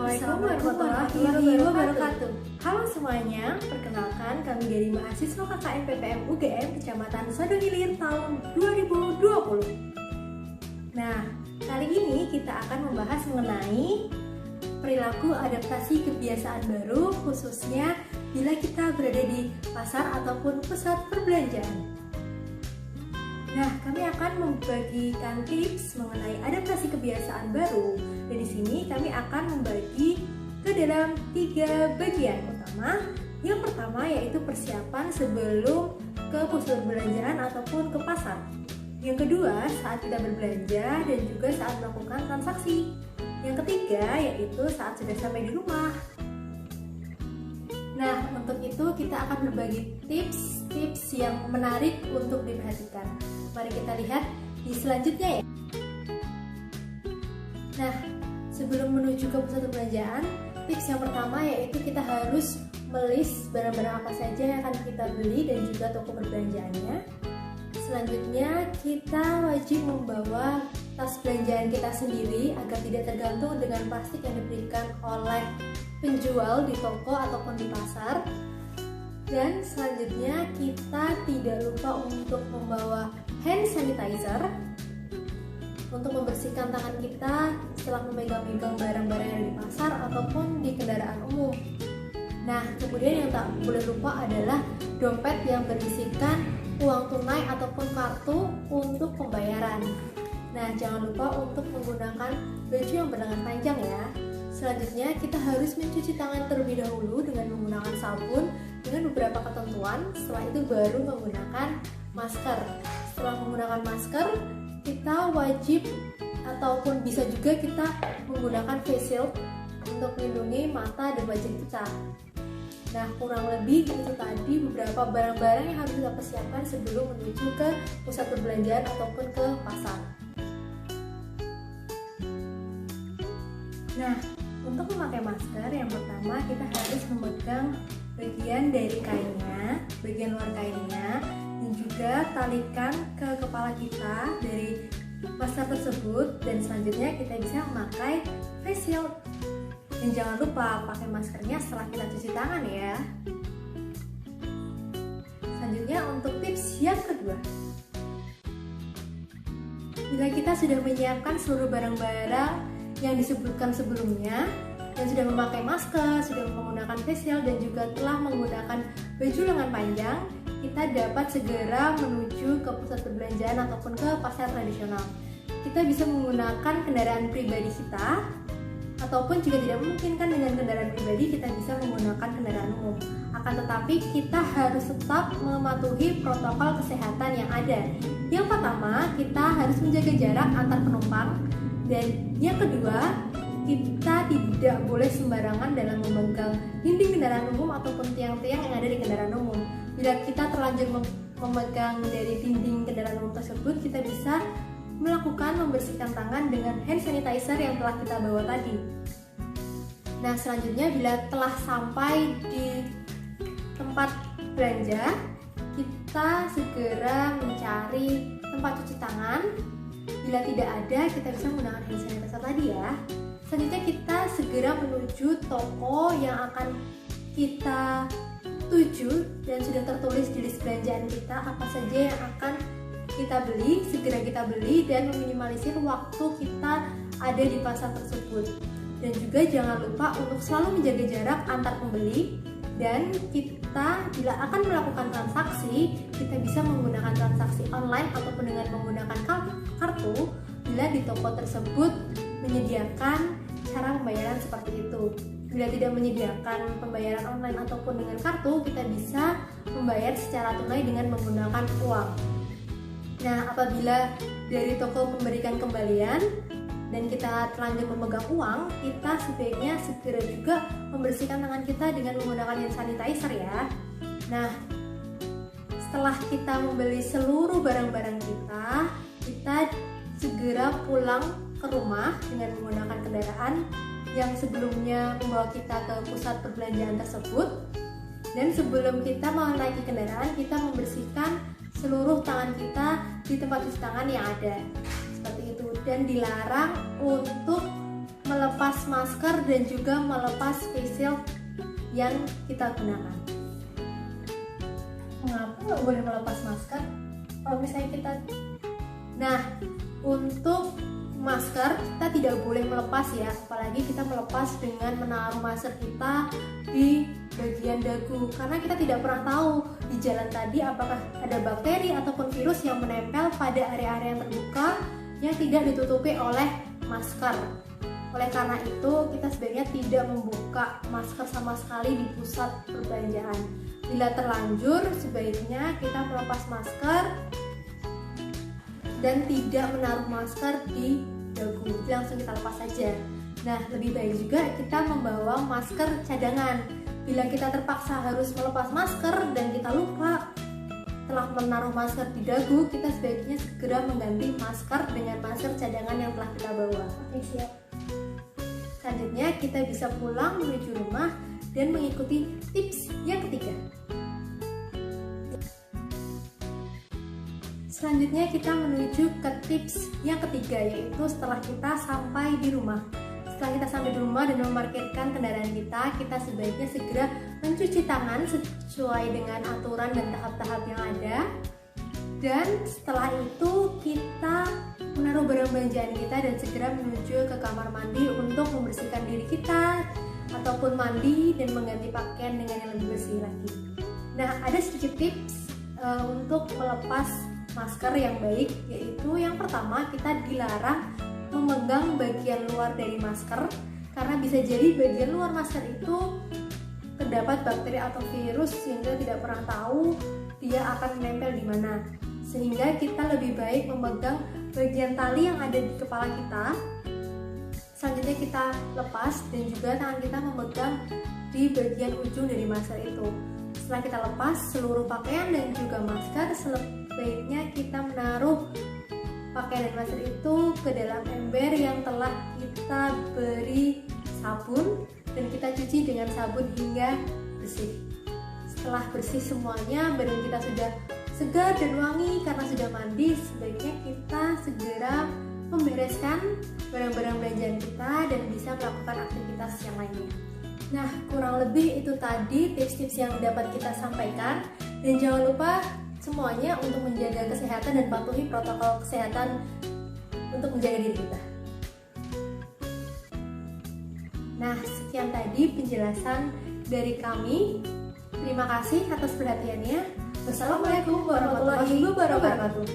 Assalamualaikum warahmatullahi wabarakatuh. Halo semuanya, perkenalkan kami dari mahasiswa KKN PPM UGM Kecamatan Sodohilir tahun 2020. Nah, kali ini kita akan membahas mengenai perilaku adaptasi kebiasaan baru, khususnya bila kita berada di pasar ataupun pusat perbelanjaan. Nah, kami akan membagikan tips mengenai adaptasi kebiasaan baru. Dan di sini kami akan membagi ke dalam 3 bagian utama. Yang pertama yaitu persiapan sebelum ke pusat perbelanjaan ataupun ke pasar. Yang kedua, saat kita berbelanja dan juga saat melakukan transaksi. Yang ketiga yaitu saat sudah sampai di rumah. Nah, untuk itu kita akan berbagi tips-tips yang menarik untuk diperhatikan. Mari kita lihat di selanjutnya ya. Nah, sebelum menuju ke pusat perbelanjaan, tips yang pertama yaitu kita harus melist barang-barang apa saja yang akan kita beli dan juga toko perbelanjaannya. Selanjutnya, kita wajib membawa tas belanjaan kita sendiri agar tidak tergantung dengan plastik yang diberikan oleh penjual di toko ataupun di pasar. Dan selanjutnya kita tidak lupa untuk membawa hand sanitizer untuk membersihkan tangan kita setelah memegang-megang barang-barang yang ada di pasar ataupun di kendaraan umum. Nah, kemudian yang tak boleh lupa adalah dompet yang berisikan uang tunai ataupun kartu untuk pembayaran. Nah, jangan lupa untuk menggunakan baju yang berlengan panjang ya. Selanjutnya, kita harus mencuci tangan terlebih dahulu dengan menggunakan sabun dengan beberapa ketentuan. Setelah itu baru menggunakan masker. Setelah menggunakan masker, kita wajib ataupun bisa juga kita menggunakan face shield untuk melindungi mata dan wajah kita. Nah, kurang lebih itu tadi beberapa barang-barang yang harus kita persiapkan sebelum menuju ke pusat perbelanjaan ataupun ke pasar. Nah, untuk memakai masker, yang pertama kita harus memegang bagian dari kainnya, bagian luar kainnya, dan juga talikan ke kepala kita dari masker tersebut. Dan selanjutnya kita bisa memakai face shield. Dan jangan lupa pakai maskernya setelah kita cuci tangan ya. Selanjutnya untuk tips yang kedua, bila kita sudah menyiapkan seluruh barang-barang yang disebutkan sebelumnya dan sudah memakai masker, sudah menggunakan face shield dan juga telah menggunakan baju lengan panjang, kita dapat segera menuju ke pusat perbelanjaan ataupun ke pasar tradisional. Kita bisa menggunakan kendaraan pribadi kita, ataupun jika tidak memungkinkan dengan kendaraan pribadi, kita bisa menggunakan kendaraan umum. Akan tetapi kita harus tetap mematuhi protokol kesehatan yang ada. Yang pertama, kita harus menjaga jarak antar penumpang. Dan yang kedua, kita tidak boleh sembarangan dalam memegang dinding kendaraan umum ataupun tiang-tiang yang ada di kendaraan umum. Bila kita terlanjur memegang dari dinding kendaraan umum tersebut, kita bisa melakukan membersihkan tangan dengan hand sanitizer yang telah kita bawa tadi. Nah, selanjutnya bila telah sampai di tempat belanja, kita segera mencari tempat cuci tangan. Bila tidak ada, kita bisa menggunakan hand sanitizer tadi ya. Selanjutnya kita segera menuju toko yang akan kita tuju dan sudah tertulis di list belanjaan kita apa saja yang akan kita beli. Segera kita beli dan meminimalisir waktu kita ada di pasar tersebut. Dan juga jangan lupa untuk selalu menjaga jarak antar pembeli. Dan kita bila akan melakukan transaksi, kita bisa menggunakan transaksi online ataupun dengan menggunakan kartu bila di toko tersebut menyediakan cara pembayaran seperti itu. Bila tidak menyediakan pembayaran online ataupun dengan kartu, kita bisa membayar secara tunai dengan menggunakan uang. Nah, apabila dari toko memberikan kembalian dan kita terlanjur memegang uang, kita sebaiknya segera juga membersihkan tangan kita dengan menggunakan hand sanitizer ya. Nah, setelah kita membeli seluruh barang-barang kita segera pulang ke rumah dengan menggunakan kendaraan yang sebelumnya membawa kita ke pusat perbelanjaan tersebut. Dan sebelum kita menaiki kendaraan, kita membersihkan seluruh tangan kita di tempat cuci tangan yang ada. Seperti itu. Dan dilarang untuk melepas masker dan juga melepas face shield yang kita gunakan. Mengapa nggak boleh melepas masker? Kalau misalnya kita, nah untuk masker kita tidak boleh melepas ya, apalagi kita melepas dengan menaruh masker kita di bagian dagu, karena kita tidak pernah tahu di jalan tadi apakah ada bakteri ataupun virus yang menempel pada area-area yang terbuka yang tidak ditutupi oleh masker. Oleh karena itu kita sebaiknya tidak membuka masker sama sekali di pusat perbelanjaan. Bila terlanjur sebaiknya kita melepas masker dan tidak menaruh masker di dagu, langsung kita lepas saja. Nah, lebih baik juga kita membawa masker cadangan. Bila kita terpaksa harus melepas masker dan kita lupa telah menaruh masker di dagu, kita sebaiknya segera mengganti masker dengan masker cadangan yang telah kita bawa. Oke, siap. Selanjutnya kita bisa pulang menuju rumah dan mengikuti tips yang ketiga. Selanjutnya kita menuju ke tips yang ketiga, yaitu setelah kita sampai di rumah. Setelah kita sampai di rumah dan memarkirkan kendaraan kita sebaiknya segera mencuci tangan sesuai dengan aturan dan tahap-tahap yang ada. Dan setelah itu kita menaruh barang belanjaan kita dan segera menuju ke kamar mandi untuk membersihkan diri kita ataupun mandi dan mengganti pakaian dengan yang lebih bersih lagi. Nah, ada sedikit tips untuk melepas masker yang baik, yaitu yang pertama kita dilarang memegang bagian luar dari masker karena bisa jadi bagian luar masker itu terdapat bakteri atau virus sehingga tidak pernah tahu dia akan menempel di mana. Sehingga kita lebih baik memegang bagian tali yang ada di kepala kita. Selanjutnya kita lepas dan juga tangan kita memegang di bagian ujung dari masker itu. Setelah kita lepas seluruh pakaian dan juga masker, sebaiknya kita menaruh pakaian dan masker itu ke dalam ember yang telah kita beri sabun dan kita cuci dengan sabun hingga bersih. Setelah bersih semuanya, badan kita sudah segar dan wangi karena sudah mandi, sebaiknya kita segera membereskan barang-barang belanjaan kita dan bisa melakukan aktivitas yang lainnya. Nah, kurang lebih itu tadi tips-tips yang dapat kita sampaikan, dan jangan lupa semuanya untuk menjaga kesehatan dan patuhi protokol kesehatan untuk menjaga diri kita. Nah, sekian tadi penjelasan dari kami. Terima kasih atas perhatiannya. Wassalamualaikum warahmatullahi wabarakatuh.